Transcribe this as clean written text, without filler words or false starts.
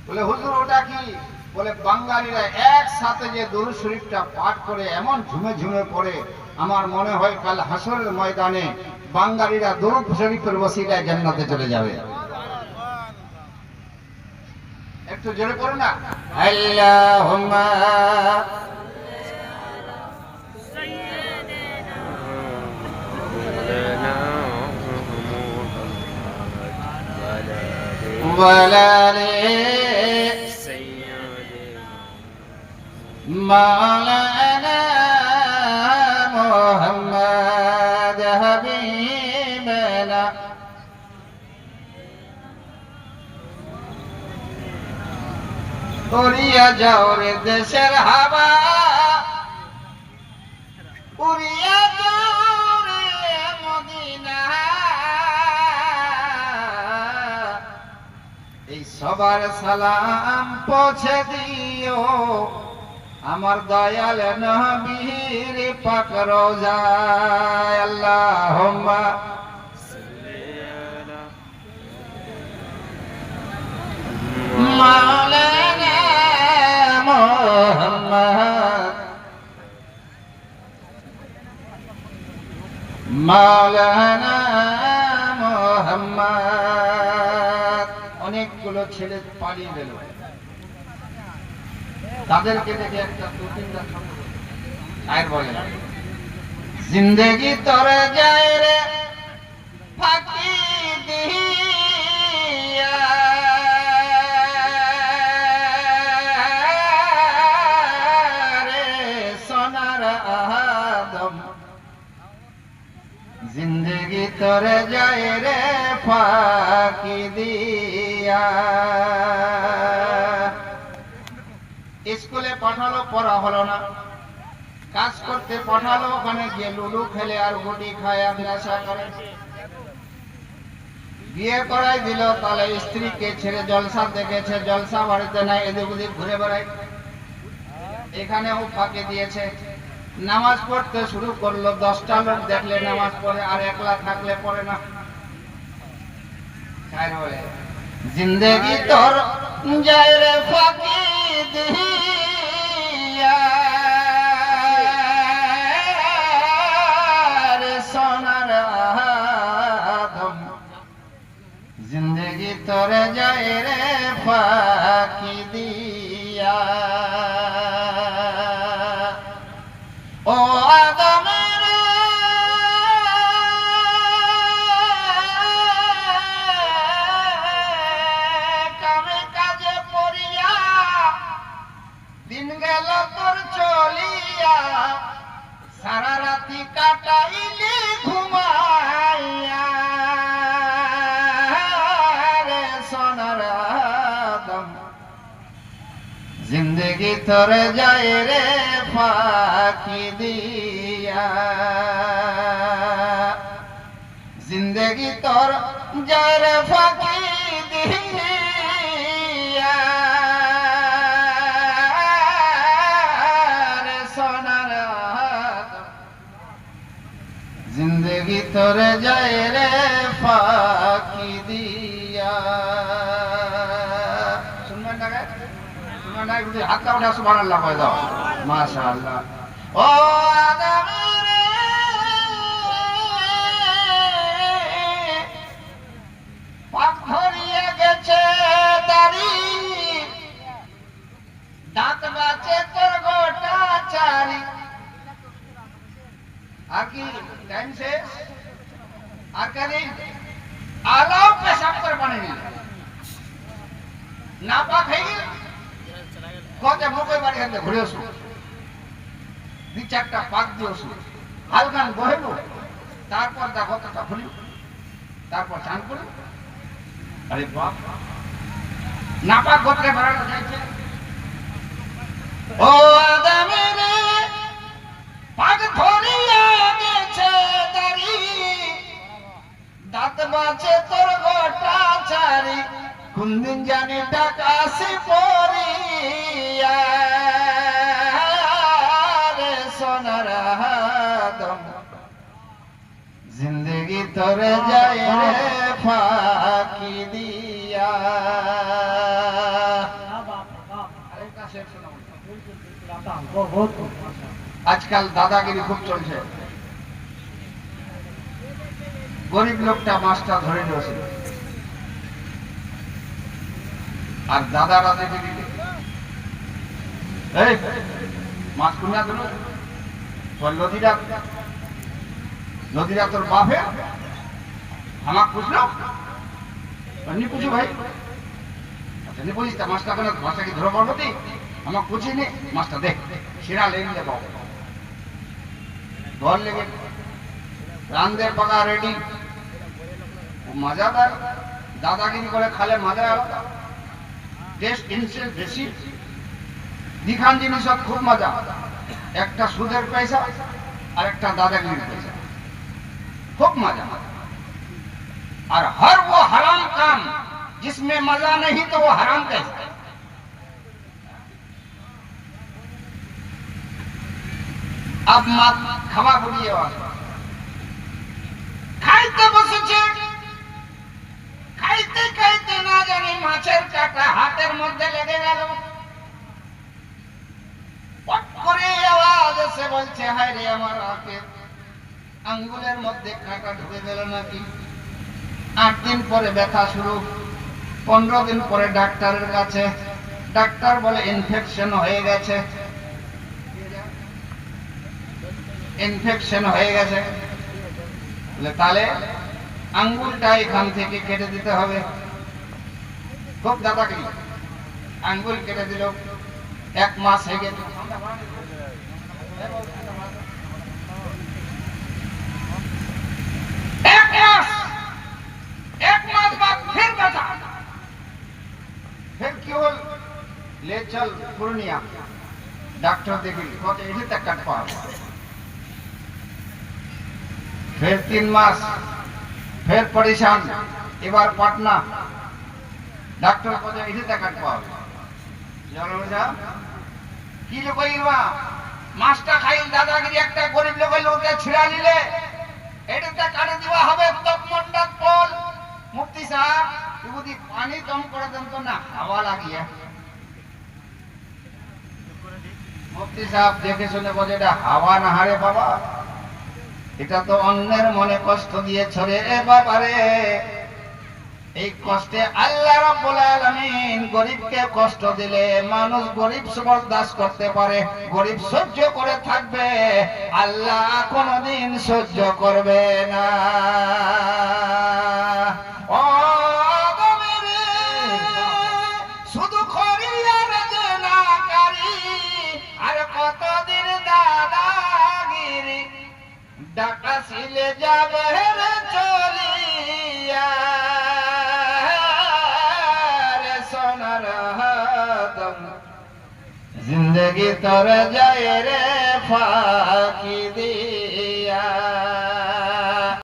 বলে হুজুর ওটা কি? বলে বাঙালিরা একসাথে যে দুরূদ শরীফটা পাঠ করে এমন ঝুমে ঝুমে পড়ে, আমার মনে হয় কাল হাসরের ময়দানে বাঙালিরা দুরূদ শরীফের ওসিলায় জান্নাতে চলে যাবে। একটু জোরে পড়ো না, আল্লাহুম্মা مولانا محمد حبيبنا উড়িয়া যাও রে দেশের হাওয়া, উড়িয়া যাও রে মদিনা, এই সবার সালাম পৌঁছে দিও আমার দয়াল নবীর পাক রওজায়। আল্লাহুম্মা মাওলানা মুহাম্মদ, মাওলানা মুহাম্মদ। অনেকগুলো ছেলে পালিয়ে গেল, তাদেরকে দেখে একটা দু তিনটা শায়ের বলে, জিন্দেগি তোরে যায় রে ফাঁকি দিয়া, রে সোনার আদম, জিন্দেগি তোরে যায় রে ফাঁকি দিয়া। স্কুলে পাঠালো, পড়া হলো না। কাজ করতে পাঠালো, ওখানে গিয়ে লুডু খেলে আর গুটি খায় আর নেশা করে। বিয়ে করাই দিল, তাহলে স্ত্রীকে ছেড়ে জলসা দেখেছে, জলসা বাড়িতে নাই, এদিক ওদিক ঘুরে বেড়ায়। এখানেও ফাঁকি দিয়েছে। নামাজ পড়তে শুরু করলো, 10টা লোক দেখলে নামাজ পড়ে, আর একলা থাকলে পড়ে না। জিন্দেগি তোর যায় রে ফাঁকি দিয়া, রে সোনার আদম, জিন্দেগি তোর যায় রে ফাঁকি দিয়া। ও আদম দিন গেল তোর চলিয়া, সারা রাতি কাটাইলি ঘুমাইয়া, রে সোনার আদম, জিন্দেগি তোরে যায় রে ফাঁকি দিয়া, জিন্দেগি তোর যায় রে ফাঁকি দিয়া, জিন্দেগি তোরে যায় রে ফাঁকি দিয়া। শুনবেন না? শুনবেন না? হাতটা উঠে সুবহানাল্লাহ কয়ে দাও, মাশাআল্লাহ। ও আদম রে, পাক ধরিয়ে গেছে দাড়ি, দাঁত বাঁচে তোর গোটা চারি। আর কি টাইম শেষ? আর কারি আলাও পেশাব করে পানি নিলে না পাক হয়ে গেল, কত মুখে বাড়ি হাতে ঘুরে আসু, 2-4টা পাক দিয়েছু, হালকান বহেব, তারপর দেখো কতটা খুলি, তারপর চান করি। আরে বাপ, না পাক গোত্রে বেড়ানো যাইছে। ও আদমে রে, পাক ধরিয়া গেছে দাড়ি, দাঁত বাঁচে তোর গোটা চারি, কোনদিন জানি ডাকাশি পড়িয়া, রে সোনার আদম, জিন্দেগি তোরে যায় রে ফাঁকি দিয়া। আজকাল দাদাগিরি খুব চলছে। গরিব লোকটা মাছটা ধরে নিয়েছিল, আর দাদারা দেখে দিলে এই মাছ কুমিয়া দিল নদীরা, নদীরা তোর বাপে আমাক পুষলো, নি পুছি ভাই, আচ্ছা নি পুছিস মাছটা কেন, মাছটা কি ধরে পারবো তুই, আমাকে পুছিনি মাছটা দেখ, শিরা লেগে দেবো ধর লেগে রান্ধে পাকা রেডি, মজাদার দাদাগিরি করে খালে মজা আলাদা, টেস্ট ইনসেন্ট বেশি দিখান জিনিস খুব মজা, একটা সুদের পয়সা আর একটা দাদাগিরির পয়সা, खूब मजा। और हर वो हराम काम जिसमें मजा नहीं तो वो हराम कैसा है। अब मत खावा बुड़िए खाइते बसेছে, খাইতে খাইতে না জানি মাছের কাঁটা হাতের মধ্যে লেগে গেল, পট করে আওয়াজ এসে বলছে হায় রে আমার হাতের আঙ্গুলের মধ্যে কাঁটা ঢুকে গেল নাকি। 8 দিন পরে ব্যথা শুরু, 15 দিন পরে ডাক্তারের কাছে, ডাক্তার বলে ইনফেকশন হয়ে গেছে, ইনফেকশন হয়ে গেছে, তাহলে আঙ্গুলটা এখান থেকে কেটে দিতে হবে। খুব দাদাগিরি, আঙ্গুল কেটে দিল, 1 মাস হয়ে গেছে, एक मास बाद फिर बचा, फिर क्यों ले चल पूर्णिया, डॉक्टर देखी कहते इसी तक कट पा, फिर 3 मास, फिर परेशान, एक बार पटना, डॉक्टर कहते इसी तक कट पा, चलो जा কি লইবা মাছটা খাইল দাদাগিরি, একটা গরিব লোকের লোকে ছিড়া নিলে এটাতে কাটে দিবা হবে তপ মন্ডা পল। মুফতি সাহেব যদি পানি কম করে দেন তো না হাওয়া লাগিয়ে, মুফতি সাহেব দেখে শুনে বলে এটা হাওয়া না হারে বাবা, এটা তো অন্যের মনে কষ্ট দিয়েছ রে বাবা রে, এই কষ্টে আল্লাহ রাব্বুল আলামিন গরিবকে কষ্ট দিলে মানুষ গরিব বরদাস্ত করতে পারে, গরিব সহ্য করে থাকবে, আল্লাহ কোনদিন সহ্য করবে না। ও গমেরে শুধু খরিয়ার দেনাকারী, আর কতদিন দাদাগিরি ডাকা ছিলে যাবে রে চলিয়া, जिंदगी तर जाए रे फाकी दिया।